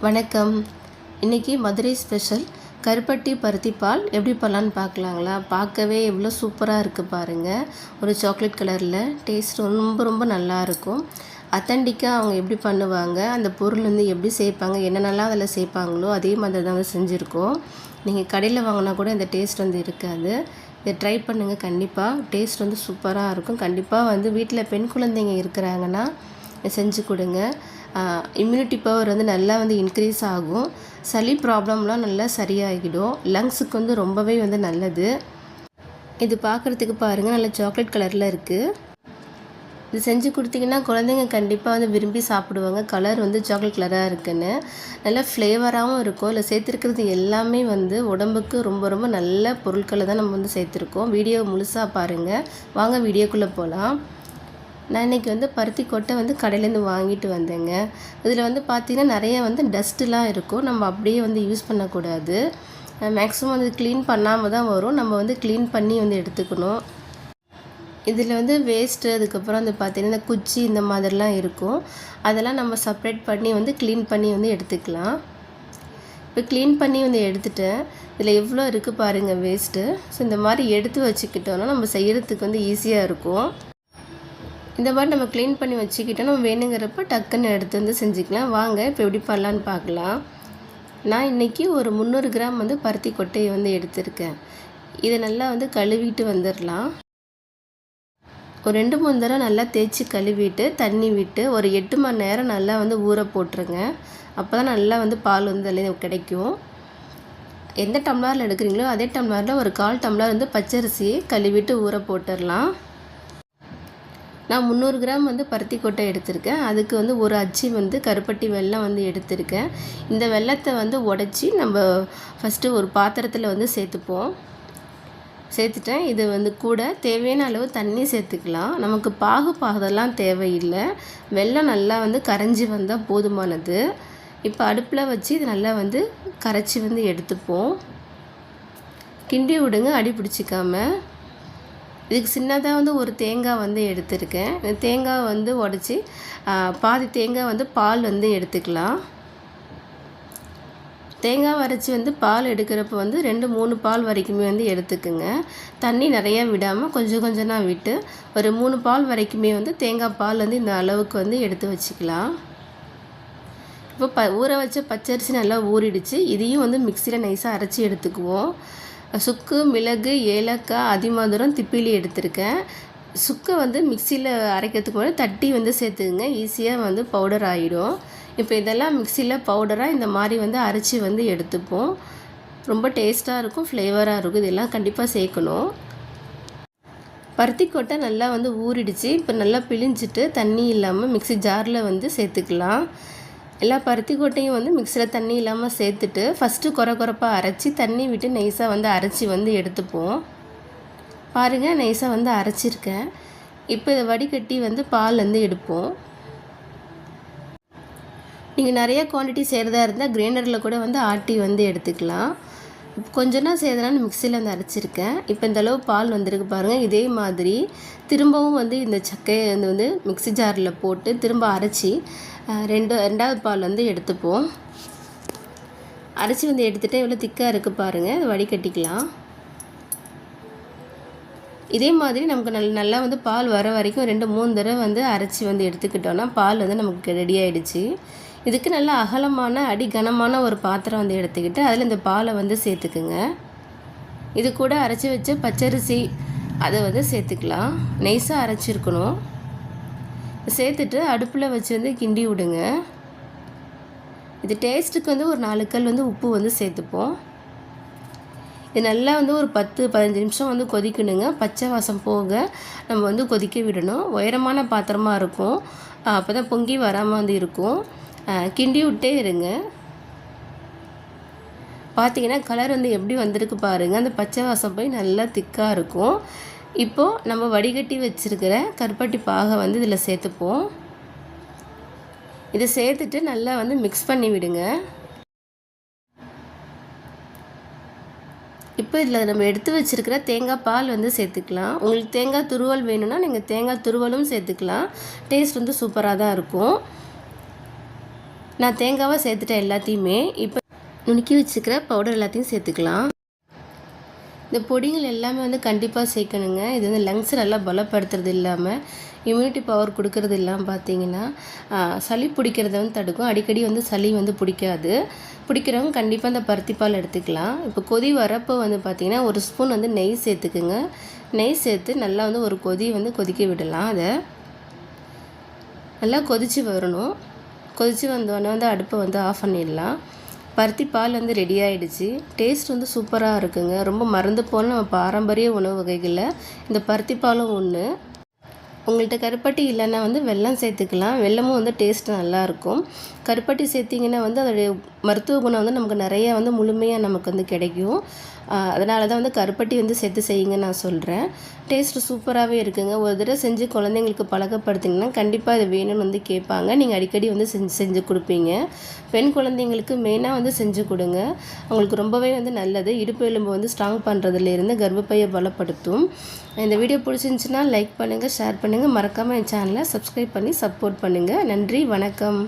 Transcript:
வணக்கம். இன்றைக்கி மதுரை ஸ்பெஷல் கருப்பட்டி பருத்தி பால் எப்படி பண்ணலான்னு பார்க்கலாங்களா? பார்க்கவே எவ்வளோ சூப்பராக இருக்குது பாருங்கள். ஒரு சாக்லேட் கலரில் டேஸ்ட் ரொம்ப ரொம்ப நல்லாயிருக்கும். அத்தன்டிக்காக அவங்க எப்படி பண்ணுவாங்க, அந்த பொருள் வந்து எப்படி சேர்ப்பாங்க, என்னென்னலாம் அதில் சேர்ப்பாங்களோ அதே மாதிரி தான் வந்து செஞ்சுருக்கோம். நீங்கள் கடையில் வாங்கினா கூட இந்த டேஸ்ட் வந்து இருக்காது. இதை ட்ரை பண்ணுங்கள், கண்டிப்பாக டேஸ்ட் வந்து சூப்பராக இருக்கும். கண்டிப்பாக வந்து வீட்டில் பெண் குழந்தைங்க இருக்கிறாங்கன்னா செஞ்சு கொடுங்க. இம்யூனிட்டி பவர் வந்து நல்லா வந்து இன்க்ரீஸ் ஆகும். சளி ப்ராப்ளம்லாம் நல்லா சரியாகிடும். லங்ஸுக்கு வந்து ரொம்பவே வந்து நல்லது. இது பார்க்குறதுக்கு பாருங்கள், நல்லா சாக்லேட் கலரில் இருக்குது. இது செஞ்சு கொடுத்தீங்கன்னா குழந்தைங்க கண்டிப்பாக வந்து விரும்பி சாப்பிடுவாங்க. கலர் வந்து சாக்லேட் கலராக இருக்குன்னு நல்லா ஃப்ளேவராகவும் இருக்கும். இல்லை சேர்த்துருக்கிறது எல்லாமே வந்து உடம்புக்கு ரொம்ப ரொம்ப நல்ல பொருட்களை தான் நம்ம வந்து சேர்த்துருக்கோம். வீடியோ முழுசாக பாருங்கள். வாங்க வீடியோக்குள்ளே போகலாம். நான் இன்றைக்கி வந்து பருத்தி கொட்டை வந்து கடையிலேருந்து வாங்கிட்டு வந்தேங்க. இதில் வந்து பார்த்திங்கன்னா நிறைய வந்து டஸ்ட்டுலாம் இருக்கும். நம்ம அப்படியே வந்து யூஸ் பண்ணக்கூடாது. மேக்ஸிமம் வந்து க்ளீன் பண்ணாமல் தான் வரும். நம்ம வந்து க்ளீன் பண்ணி வந்து எடுத்துக்கணும். இதில் வந்து வேஸ்ட்டு, அதுக்கப்புறம் வந்து பார்த்திங்கன்னா இந்த குச்சி இந்த மாதிரிலாம் இருக்கும். அதெல்லாம் நம்ம செப்ரேட் பண்ணி வந்து க்ளீன் பண்ணி வந்து எடுத்துக்கலாம். இப்போ க்ளீன் பண்ணி வந்து எடுத்துட்டேன். இதில் எவ்வளோ இருக்குது பாருங்கள் வேஸ்ட்டு. ஸோ இந்த மாதிரி எடுத்து வச்சுக்கிட்டோன்னா நம்ம செய்கிறதுக்கு வந்து ஈஸியாக இருக்கும். இந்த மாதிரி நம்ம க்ளீன் பண்ணி வச்சுக்கிட்டோம். நம்ம வேணுங்கிறப்ப டக்குன்னு எடுத்து வந்து செஞ்சுக்கலாம். வாங்க இப்போ எப்படி பண்ணலான்னு பார்க்கலாம். நான் இன்றைக்கி ஒரு 300 கிராம் வந்து பருத்தி கொட்டையை வந்து எடுத்திருக்கேன். இதை நல்லா வந்து கழுவிட்டு வந்துடலாம். ஒரு 2-3 தடவை நல்லா தேய்ச்சி கழுவிட்டு தண்ணி விட்டு ஒரு 8 மணி நேரம் நல்லா வந்து ஊற போட்டுருங்க. அப்போ தான் நல்லா வந்து பால் வந்து அதில் கிடைக்கும். எந்த டம்ளரில் எடுக்கிறீங்களோ அதே டம்ளரில் ஒரு 1/4 டம்ளர் வந்து பச்சரிசியை கழுவிட்டு ஊற போட்டுடலாம். நான் 300 கிராம் வந்து பருத்தி கொட்டை எடுத்திருக்கேன். அதுக்கு வந்து ஒரு அச்சு வந்து கருப்பட்டி வெல்லம் வந்து எடுத்திருக்கேன். இந்த வெல்லத்தை வந்து உடச்சி நம்ம ஃபஸ்ட்டு ஒரு பாத்திரத்தில் வந்து சேர்த்துப்போம். சேர்த்துட்டேன். இது வந்து கூட தேவையான அளவு தண்ணி சேர்த்துக்கலாம். நமக்கு பாகுதெல்லாம் தேவையில்லை. வெல்லம் நல்லா வந்து கரைஞ்சி வந்தால் போதுமானது. இப்போ அடுப்பில் வச்சு இது நல்லா வந்து கரைச்சி வந்து எடுத்துப்போம். கிண்டி விடுங்க, அடி பிடிச்சிக்காம. இதுக்கு சின்னதாக வந்து ஒரு தேங்காய் வந்து எடுத்திருக்கேன். இந்த தேங்காய் வந்து உடச்சி பாதி தேங்காய் வந்து பால் வந்து எடுத்துக்கலாம். தேங்காய் அரைச்சி வந்து பால் எடுக்கிறப்ப வந்து 2-3 பால் வரைக்குமே வந்து எடுத்துக்குங்க. தண்ணி நிறையா விடாமல் கொஞ்சம் கொஞ்சம் தான் விட்டு ஒரு 3 பால் வரைக்குமே வந்து தேங்காய் பால் வந்து இந்த அளவுக்கு வந்து எடுத்து வச்சுக்கலாம். இப்போ ஊற வச்ச பச்சரிசி நல்லா ஊறிடுச்சு. இதையும் வந்து மிக்சியில் நைஸாக அரைச்சி எடுத்துக்குவோம். சுக்கு, மிளகு, ஏலக்காய், அதிமதுரம், திப்பிலி எடுத்திருக்கேன். சுக்கை வந்து மிக்சியில் அரைக்கிறதுக்கு முன்னாடி தட்டி வந்து சேர்த்துக்குங்க. ஈஸியாக வந்து பவுடர் ஆகிடும். இப்போ இதெல்லாம் மிக்சியில் பவுடராக இந்த மாதிரி வந்து அரைச்சி வந்து எடுத்துப்போம். ரொம்ப டேஸ்ட்டாக இருக்கும், ஃப்ளேவராக இருக்கும். இதெல்லாம் கண்டிப்பாக சேர்க்கணும். பருத்தி கொட்டை நல்லா வந்து ஊறிடுச்சு. இப்போ நல்லா பிழிஞ்சிட்டு தண்ணி இல்லாமல் மிக்சி ஜாரில் வந்து சேர்த்துக்கலாம். எல்லா பருத்தி கொட்டையும் வந்து மிக்சியில் தண்ணி இல்லாமல் சேர்த்துட்டு ஃபஸ்ட்டு கொரப்பாக அரைச்சி தண்ணி விட்டு நைஸாக வந்து அரைச்சி வந்து எடுத்துப்போம். பாருங்கள், நைஸாக வந்து அரைச்சிருக்கேன். இப்போ இதை வடிகட்டி வந்து பால் வந்து எடுப்போம். நீங்கள் நிறைய குவான்டிட்டி செய்கிறதா இருந்தால் கிரைண்டரில் கூட வந்து ஆட்டி வந்து எடுத்துக்கலாம். இப்போ கொஞ்சம் தான் செய்யறதுனால மிக்சியில் வந்து அரைச்சிருக்கேன். இப்போ இந்தளவு பால் வந்திருக்கு பாருங்கள். இதே மாதிரி திரும்பவும் வந்து இந்த சக்கையை வந்து மிக்சி ஜாரில் போட்டு திரும்ப அரைச்சி ரெண்டாவது பால் வந்து எடுத்துப்போம். அரைச்சி வந்து எடுத்துகிட்டு எவ்வளோ திக்காக இருக்குது பாருங்கள். அதை வடிகட்டிக்கலாம். இதே மாதிரி நமக்கு நல்லா வந்து பால் வர வரைக்கும் 2-3 தடவை வந்து அரைச்சி வந்து எடுத்துக்கிட்டோன்னா பால் வந்து நமக்கு ரெடி ஆகிடுச்சு. இதுக்கு நல்லா அகலமான கனமான ஒரு பாத்திரம் வந்து எடுத்துக்கிட்டு அதில் இந்த பாலை வந்து சேர்த்துக்குங்க. இது கூட அரைச்சி வச்ச பச்சரிசி அதை வந்து சேர்த்துக்கலாம். நைஸாக அரைச்சிருக்கணும். சேர்த்துட்டு அடுப்பில் வச்சு வந்து கிண்டி விடுங்க. இது டேஸ்ட்டுக்கு வந்து ஒரு 4 கல் வந்து உப்பு வந்து சேர்த்துப்போம். இது நல்லா வந்து ஒரு 10-15 நிமிஷம் வந்து கொதிக்கணுங்க. பச்சை வாசம் போக நம்ம வந்து கொதிக்க விடணும். உயரமான பாத்திரமாக இருக்கும். அப்போ தான் பொங்கி வராமல் வந்து இருக்கும். கிண்டி விட்டே இருங்க. பார்த்திங்கன்னா கலர் வந்து எப்படி வந்திருக்கு பாருங்கள். அந்த பச்சை வாசம் போய் நல்லா திக்காக இருக்கும். இப்போது நம்ம வடிகட்டி வச்சுருக்கிற கருப்பட்டி பாகை வந்து இதில் சேர்த்துப்போம். இதை சேர்த்துட்டு நல்லா வந்து மிக்ஸ் பண்ணி விடுங்க. இப்போ இதில் நம்ம எடுத்து வச்சுருக்கிற தேங்காய் பால் வந்து சேர்த்துக்கலாம். உங்களுக்கு தேங்காய் துருவல் வேணும்னா நீங்கள் தேங்காய் துருவலும் சேர்த்துக்கலாம். டேஸ்ட் வந்து சூப்பராக தான் இருக்கும். நான் தேங்காவை சேர்த்துட்டேன் எல்லாத்தையுமே. இப்போ நுணுக்கி வச்சுக்கிற பவுடர் எல்லாத்தையும் சேர்த்துக்கலாம். இந்த பொடிகள் எல்லாமே வந்து கண்டிப்பாக சேர்க்கணுங்க. இது வந்து லங்ஸை நல்லா பலப்படுத்துறது இல்லாமல் இம்யூனிட்டி பவர் கொடுக்கறது இல்லாமல் பார்த்தீங்கன்னா சளி பிடிக்கிறத வந்து தடுக்கும். அடிக்கடி வந்து சளி வந்து பிடிக்காது. பிடிக்கிறவங்க கண்டிப்பாக இந்த பருத்திப்பால் எடுத்துக்கலாம். இப்போ கொதி வரப்போ வந்து பார்த்திங்கன்னா ஒரு ஸ்பூன் வந்து நெய் சேர்த்துக்குங்க. நெய் சேர்த்து நல்லா வந்து ஒரு கொதி வந்து கொதிக்க விடலாம். அதை நல்லா கொதித்து வரணும். கொதித்து வந்தோடனே வந்து அடுப்பை வந்து ஆஃப் பண்ணிடலாம். பருத்தி பால் வந்து ரெடி ஆகிடுச்சு. டேஸ்ட் வந்து சூப்பராக இருக்குங்க. ரொம்ப மறந்து போன நம்ம பாரம்பரிய உணவு வகைகளில் இந்த பருத்தி பாலும் ஒன்று. உங்கள்கிட்ட கருப்பட்டி இல்லைன்னா வந்து வெல்லம் சேர்த்துக்கலாம். வெல்லமும் வந்து டேஸ்ட் நல்லாயிருக்கும். கருப்பட்டி சேர்த்திங்கன்னா வந்து அதோடைய மருத்துவ குணம் வந்து நமக்கு நிறையா வந்து முழுமையாக நமக்கு வந்து கிடைக்கும். அதனால தான் வந்து கருப்பட்டி வந்து சேர்த்து செய்யுங்க நான் சொல்கிறேன். டேஸ்ட்டு சூப்பராகவே இருக்குங்க. ஒரு தடவை செஞ்சு குழந்தைங்களுக்கு பழக்கப்படுத்திங்கன்னா கண்டிப்பாக இது வேணும்னு வந்து கேட்பாங்க. நீங்கள் அடிக்கடி வந்து செஞ்சு கொடுப்பீங்க. பெண் குழந்தைங்களுக்கு மெயினாக வந்து செஞ்சு கொடுங்க. அவங்களுக்கு ரொம்பவே வந்து நல்லது. இடுப்பு எலும்பு வந்து ஸ்ட்ராங் பண்ணுறதுலேருந்து கர்ப்பப்பையை பலப்படுத்தும். இந்த வீடியோ பிடிச்சிருந்துச்சுன்னா லைக் பண்ணுங்கள், ஷேர் பண்ணுங்கள். மறக்காமல் என் சேனலை சப்ஸ்கிரைப் பண்ணி சப்போர்ட் பண்ணுங்கள். நன்றி, வணக்கம்.